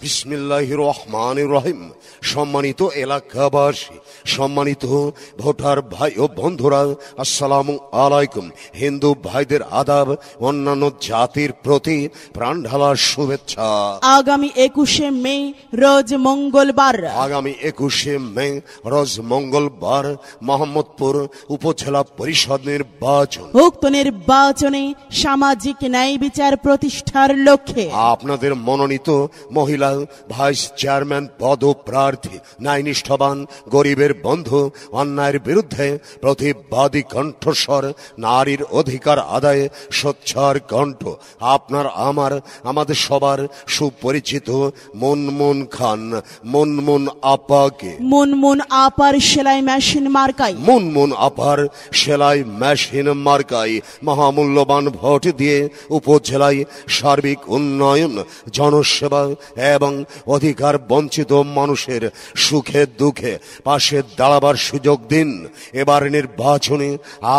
বিসমিল্লাহির রহমানির রহিম। সম্মানিত এলাকাবাসী, সম্মানিত ভোটার ভাই ও বন্ধুরা, আসসালামু আলাইকুম। হিন্দু ভাইদের আদাব, অন্যান্য জাতির প্রতি প্রাণঢালা শুভেচ্ছা। আগামী 21শে মে রোজ মঙ্গলবার রোজ মঙ্গলবার মোহাম্মদপুর উপজেলা পরিষদ নির্বাচন। উক্ত নির্বাচনে সামাজিক ন্যায় বিচার প্রতিষ্ঠার লক্ষ্যে আপনাদের মনোনীত মহিলা ভাইস চেয়ারম্যান পদপ্রার্থী, ন্যায়নিষ্ঠবান, গরিবের বন্ধু, অন্যায়ের বিরুদ্ধে প্রতিবাদী কণ্ঠস্বর, নারীর অধিকার আদায়ে সোচ্চার কণ্ঠ, আপনার আমাদের সবার সুপরিচিত মুনমুন খান, মুনমুন আপাকে, মুনমুন আপার সেলাই মেশিন মার্কায়, মুনমুন আপার সেলাই মেশিন মার্কায় মহামূল্যবান ভোট দিয়ে উপজেলায় সার্বিক উন্নয়ন, জনসেবা এবং অধিকার বঞ্চিত মানুষের সুখে দুঃখে পাশে দাঁড়াবার সুযোগ দিন। এবার নির্বাচনে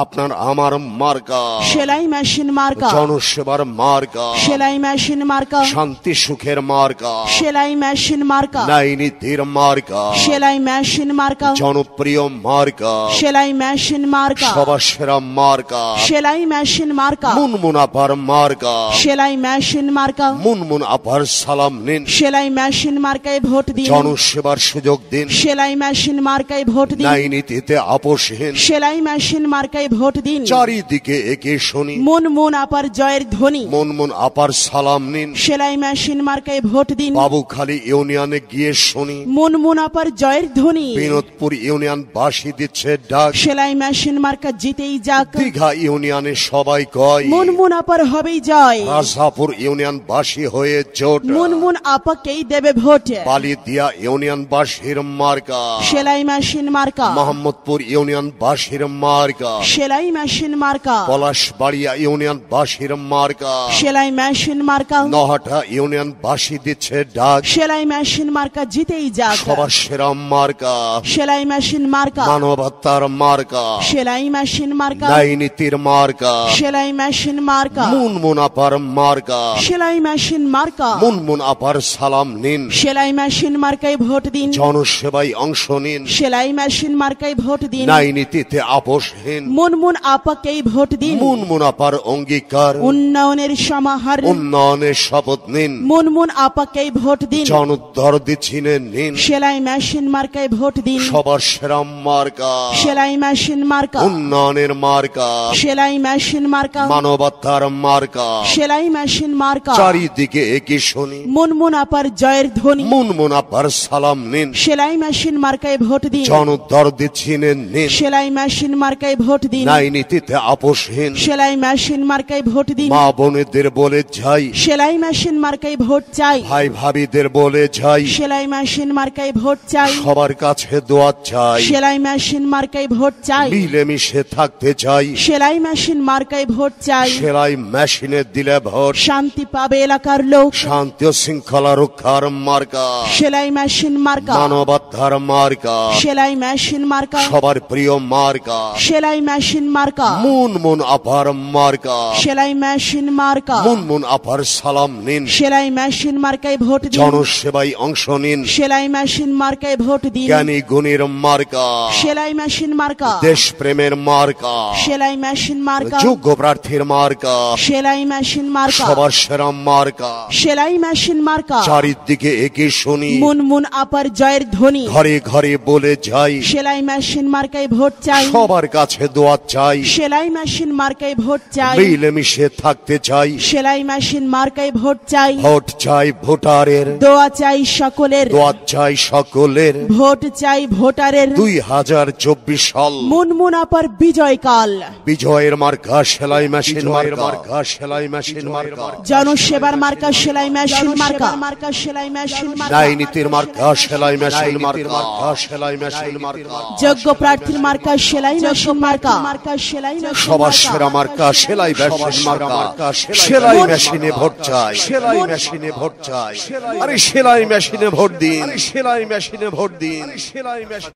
আপনার আমার মার্কা সেলাই মেশিন মার্কা, জনসেবার মার্কা সেলাই মেশিন মার্কা, শান্তি সুখের মার্কা সেলাই মেশিন মার্কা, ন্যায় নীতির মার্কা সেলাই মেশিন মার্কা, জনপ্রিয় মার্কা সেলাই মেশিন মার্কা, সবার সেরা মার্কা সেলাই মেশিন মার্কা, মুনমুন আপার মার্কা সেলাই মেশিন মার্কা, মুনমুন আপার সালাম নিন। সেলাই মেশিন মার্কায় ভোট দিন, জনসেবার সুযোগ দিন। সেলাই মেশিন মার্কায় ভোট দিন, ন্যায় নীতিতে আপোষহীন সেলাই মেশিন মার্কায় ভোট দিন। চারিদিকে একে শুনি মুনমুন আপার জয়ের ধ্বনি, মুনমুন আপার সালাম নিন। সেলাই মেশিন মার্কায় ভোট দিন। বাবুখালী ইউনিয়নে গিয়ে শুনি মুনমুন আপার জয়ের ধ্বনি, বিনোদপুর ইউনিয়ন বাসী দিচ্ছে ডাক, সেলাই মেশিন মার্কা জিতেই যাক। দীঘা ইউনিয়নে সবাই কয় মুনমুন আপার হবেই জয়, রাজাপুর ইউনিয়ন বাসী হয়ে জোট, মুনমুন আপাকেই দেবে ভোট। বালিদিয়া ইউনিয়ন বাসীর মার্কা সেলাই মেশিন মার্কা, মোহাম্মদপুর ইউনিয়ন বাসীর মার্কা সেলাই মেশিন মার্কা, পলাশবাড়িয়া ইউনিয়ন বাসীর মার্কা, সেলাই মেশিন মার্কা, নহাটা ইউনিয়ন বাসী দিচ্ছে ডাক, সেলাই মেশিন মার্কা জিতেই যাক। সবার সেরা মার্কা সেলাই মেশিন মার্কা, মানবতার মার্কা সেলাই মেশিন মার্কা, ন্যায় নীতির মার্কা সেলাই মেশিন মার্কা, মুনমুন আপার মার্কা সেলাই মেশিন মার্কা, মুনমুন আপার সালাম নিন। সেলাই মেশিন মার্কায় ভোট দিন, জনসেবায় অংশ নিন। সেলাই মেশিন মার্কায় ভোট দিন। ন্যায় নীতিতে আপোষহীন মুনমুন আপাকেই ভোট দিন। মুনমুন আপার অঙ্গীকার, উন্নয়নের সমাহার, উন্নয়নের শপথ নিন। মুনমুন আপাকেই ভোট দিন। জনদরদি চিনে নিন। সেলাই মেশিন মার্কায় ভোট দিন। সবার সেরা মার্কা সেলাই মেশিন মার্কা, উন্নয়নের মার্কা সেলাই মেশিন মার্কা, মানবতার মার্কা সেলাই মেশিন মার্কা। চারিদিকে একই শুনি মুনমুন আপার জয়ের ধ্বনি, মুনমুন আপার সালাম নিন। সেলাই মেশিন মার্কায় ভোট দিন। জনদরদি চিনে নিন। সেলাই মেশিন মার্কায় ভোট দিন। ন্যায় নীতিতে আপোষহীন সেলাই মেশিন মার্কায় ভোট দিন। মা বোনেদের বলে যাই, সেলাই মেশিন মার্কায় ভোট চাই। ভাই ভাবিদের বলে যাই, সেলাই মেশিন মার্কায় ভোট চাই। সবার কাছে দোয়া চাই, সেলাই মেশিন মার্কায় ভোট চাই। মিলেমিশে থাকতে চাই। সেলাই মেশিন মার্কায় ভোট চাই। সেলাই মেশিনে দিলে ভোট শান্তি পাবে এলাকার লোক। শান্তি ও শৃঙ্খলা রক্ষার মার্কা সেলাই মেশিন মার্কা, মানবতার মার্কা সেলাই মেশিন মার্কা, সবার প্রিয় মার্কা সেলাই মেশিন মার্কা, মুনমুন আপার মার্কা সেলাই মেশিন মার্কা। মুনমুন আপার সালাম নিন। সেলাই মেশিন মার্কায় ভোট দিন। জনসেবায় অংশ নিন। সেলাই মেশিন মার্কায় ভোট দিন। জ্ঞানী গুণীর মার্কা সেলাই মেশিন মার্কা, দেশপ্রেমের মার্কা সেলাই মেশিন মার্কা, যোগ্য প্রার্থীর মার্কা সেলাই মেশিন মার্কা, সবার সেরা মার্কা সেলাই মেশিন মার্কা। চারিদিকে একই শুনি মুনমুন আপার জয়ের ধ্বনি, ঘরে ঘরে বলে যাই, সেলাই মেশিন মার্কায় ভোট চাই। সবার কাছে দোয়া চাই, সেলাই মেশিন মার্কায় ভোট চাই। মিলেমিশে থাকতে চাই। সেলাই মেশিন মার্কায় ভোট চাই। ভোট চাই ভোটারের, দোয়া চাই সকলের, দোয়া চাই সকলের। ভোট চাই ভোটারের। 2024 সাল মুনমুন আপার বিজয়কাল। বিজয়ের মার্কা সেলাই মেশিন মার্কা সেলাই মেশিন মার্কা জনসেবার মার্কা সেলাই মেশিন মার্কা, সেলাই মেশিন মার্কা। ন্যায় নীতির মার্কা সেলাই মেশিন মার্কা সেলাই মেশিন মার্কা যোগ্য প্রার্থীর মার্কা সেলাই মেশিন মার্কা, সেলাই মেশিন সবার সেরা মার্কা সেলাই মেশিন মার্কা সেলাই মেশিনে ভোট চাই, সেলাই মেশিনে ভোট চাই। আরে সেলাই মেশিনে ভোট দিন, সেলাই মেশিনে ভোট দিন, সেলাই মেশিন।